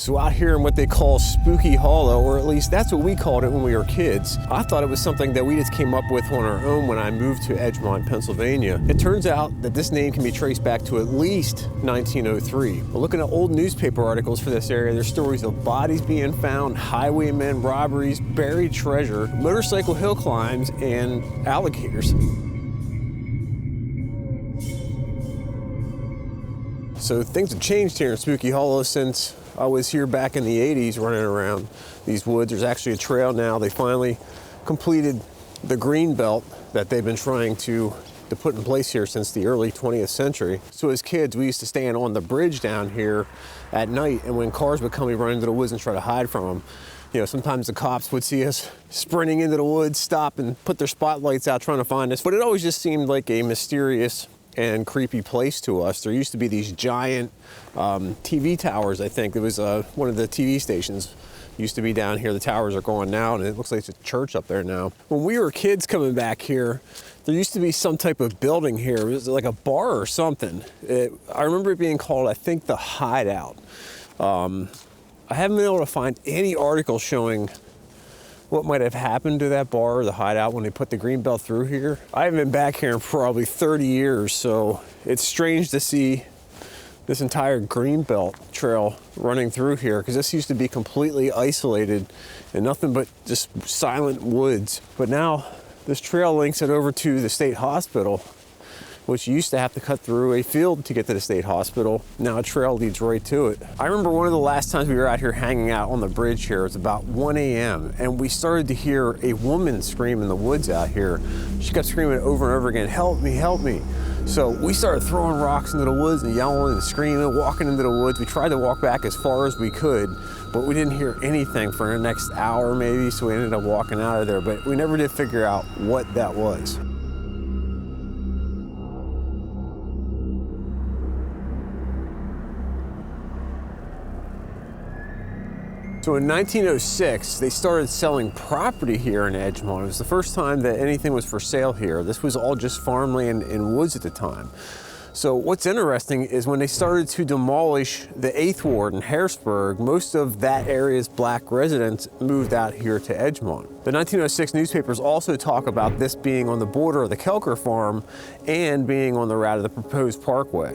So out here in what they call Spooky Hollow, or at least that's what we called it when we were kids. I thought it was something that we just came up with on our own when I moved to Edgemont, Pennsylvania. It turns out that this name can be traced back to at least 1903. But looking at old newspaper articles for this area, there's stories of bodies being found, highwaymen, robberies, buried treasure, motorcycle hill climbs, and alligators. So things have changed here in Spooky Hollow since I was here back in the 80s running around these woods. There's actually a trail now. They finally completed the green belt that they've been trying to put in place here since the early 20th century. So as kids, we used to stand on the bridge down here at night, and when cars would come, we'd run into the woods and try to hide from them. You know, sometimes the cops would see us sprinting into the woods, stop and put their spotlights out trying to find us. But it always just seemed like a mysterious and creepy place to us. There used to be these giant TV towers, I think. It was one of the TV stations used to be down here. The towers are gone now, and it looks like it's a church up there now. When we were kids coming back here, there used to be some type of building here. It was like a bar or something. I remember it being called, I think, the Hideout. I haven't been able to find any article showing what might have happened to that bar or the Hideout when they put the green belt through here. I haven't been back here in probably 30 years, so it's strange to see this entire green belt trail running through here, because this used to be completely isolated and nothing but just silent woods. But now this trail links it over to the state hospital, which used to have to cut through a field to get to the state hospital. Now a trail leads right to it. I remember one of the last times we were out here hanging out on the bridge here, it was about 1 a.m. and we started to hear a woman scream in the woods out here. She kept screaming over and over again, "Help me, help me." So we started throwing rocks into the woods and yelling and screaming, walking into the woods. We tried to walk back as far as we could, but we didn't hear anything for the next hour maybe, so we ended up walking out of there, but we never did figure out what that was. So in 1906, they started selling property here in Edgemont. It was the first time that anything was for sale here. This was all just farmland and woods at the time. So what's interesting is when they started to demolish the 8th Ward in Harrisburg, most of that area's black residents moved out here to Edgemont. The 1906 newspapers also talk about this being on the border of the Kelker farm and being on the route of the proposed parkway.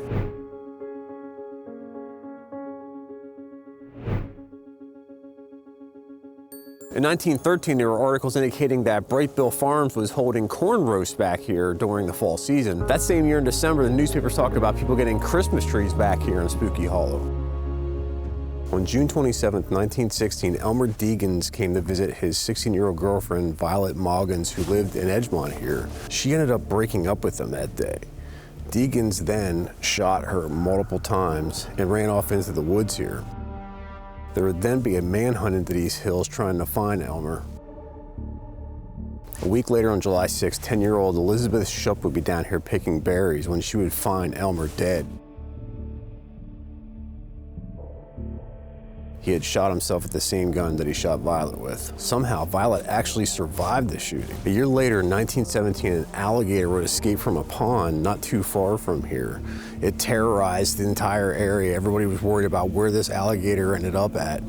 In 1913, there were articles indicating that Bright Bill Farms was holding corn roast back here during the fall season. That same year in December, the newspapers talked about people getting Christmas trees back here in Spooky Hollow. On June 27, 1916, Elmer Deegans came to visit his 16-year-old girlfriend, Violet Moggins, who lived in Edgemont here. She ended up breaking up with him that day. Deegans then shot her multiple times and ran off into the woods here. There would then be a manhunt into these hills trying to find Elmer. A week later on July 6, 10-year-old Elizabeth Shupp would be down here picking berries when she would find Elmer dead. He had shot himself with the same gun that he shot Violet with. Somehow, Violet actually survived the shooting. A year later, in 1917, an alligator would escape from a pond not too far from here. It terrorized the entire area. Everybody was worried about where this alligator ended up at.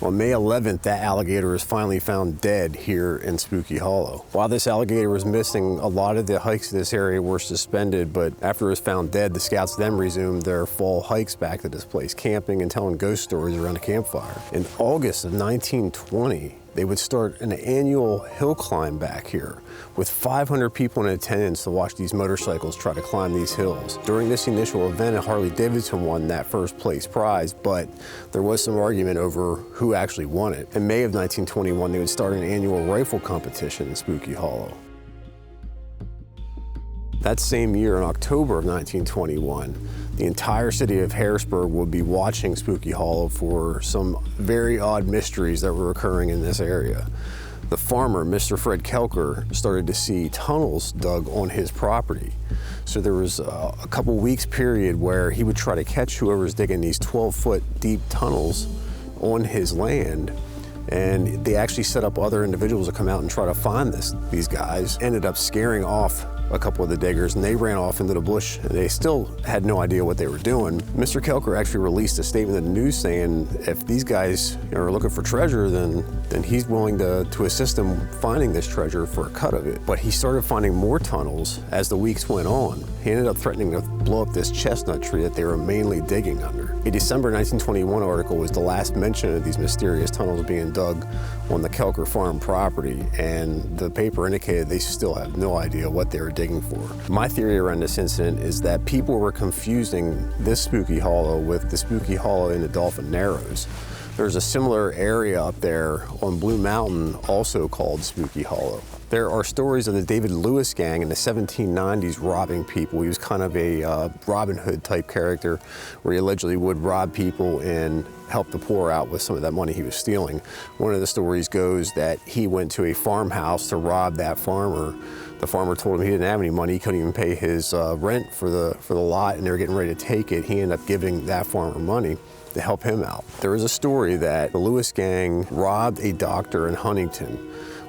On May 11th, that alligator was finally found dead here in Spooky Hollow. While this alligator was missing, a lot of the hikes to this area were suspended, but after it was found dead, the scouts then resumed their fall hikes back to this place, camping and telling ghost stories around the campfire. In August of 1920, they would start an annual hill climb back here with 500 people in attendance to watch these motorcycles try to climb these hills. During this initial event, a Harley Davidson won that first place prize, but there was some argument over who actually won it. In May of 1921, they would start an annual rifle competition in Spooky Hollow. That same year, in October of 1921, the entire city of Harrisburg would be watching Spooky Hollow for some very odd mysteries that were occurring in this area. The farmer, Mr. Fred Kelker, started to see tunnels dug on his property. So there was a couple weeks period where he would try to catch whoever's digging these 12-foot deep tunnels on his land. And they actually set up other individuals to come out and try to find these guys. Ended up scaring off a couple of the diggers, and they ran off into the bush, and they still had no idea what they were doing. Mr. Kelker actually released a statement in the news saying if these guys are looking for treasure, then he's willing to assist them finding this treasure for a cut of it. But he started finding more tunnels as the weeks went on. He ended up threatening to blow up this chestnut tree that they were mainly digging under. A December 1921 article was the last mention of these mysterious tunnels being dug on the Kelker farm property, and the paper indicated they still have no idea what they were digging for. My theory around this incident is that people were confusing this Spooky Hollow with the Spooky Hollow in the Dolphin Narrows. There's a similar area up there on Blue Mountain also called Spooky Hollow. There are stories of the David Lewis gang in the 1790s robbing people. He was kind of a Robin Hood type character where he allegedly would rob people and help the poor out with some of that money he was stealing. One of the stories goes that he went to a farmhouse to rob that farmer. The farmer told him he didn't have any money, he couldn't even pay his rent for the lot, and they were getting ready to take it. He ended up giving that farmer money to help him out. There is a story that the Lewis gang robbed a doctor in Huntington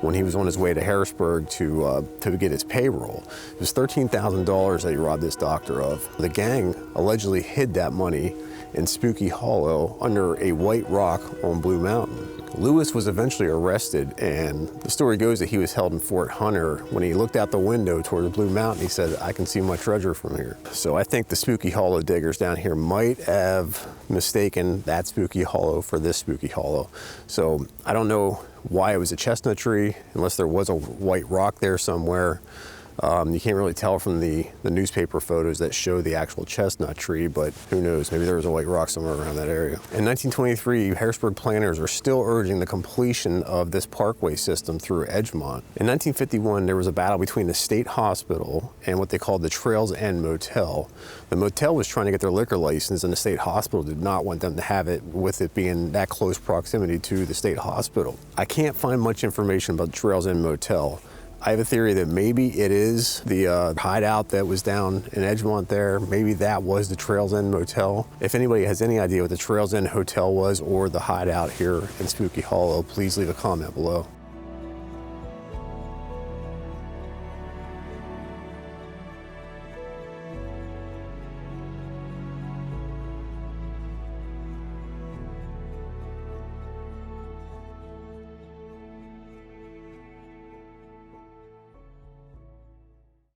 when he was on his way to Harrisburg to get his payroll. It was $13,000 that he robbed this doctor of. The gang allegedly hid that money in Spooky Hollow under a white rock on Blue Mountain. Lewis was eventually arrested, and the story goes that he was held in Fort Hunter. When he looked out the window toward the Blue Mountain, he said, "I can see my treasure from here." So I think the Spooky Hollow diggers down here might have mistaken that Spooky Hollow for this Spooky Hollow. So I don't know why it was a chestnut tree, unless there was a white rock there somewhere. You can't really tell from the newspaper photos that show the actual chestnut tree, but who knows, maybe there was a white rock somewhere around that area. In 1923, Harrisburg planners are still urging the completion of this parkway system through Edgemont. In 1951, there was a battle between the state hospital and what they called the Trails End Motel. The motel was trying to get their liquor license, and the state hospital did not want them to have it, with it being that close proximity to the state hospital. I can't find much information about the Trails End Motel. I have a theory that maybe it is the hideout that was down in Edgemont there. Maybe that was the Trails End Motel. If anybody has any idea what the Trails End Hotel was or the hideout here in Spooky Hollow, please leave a comment below.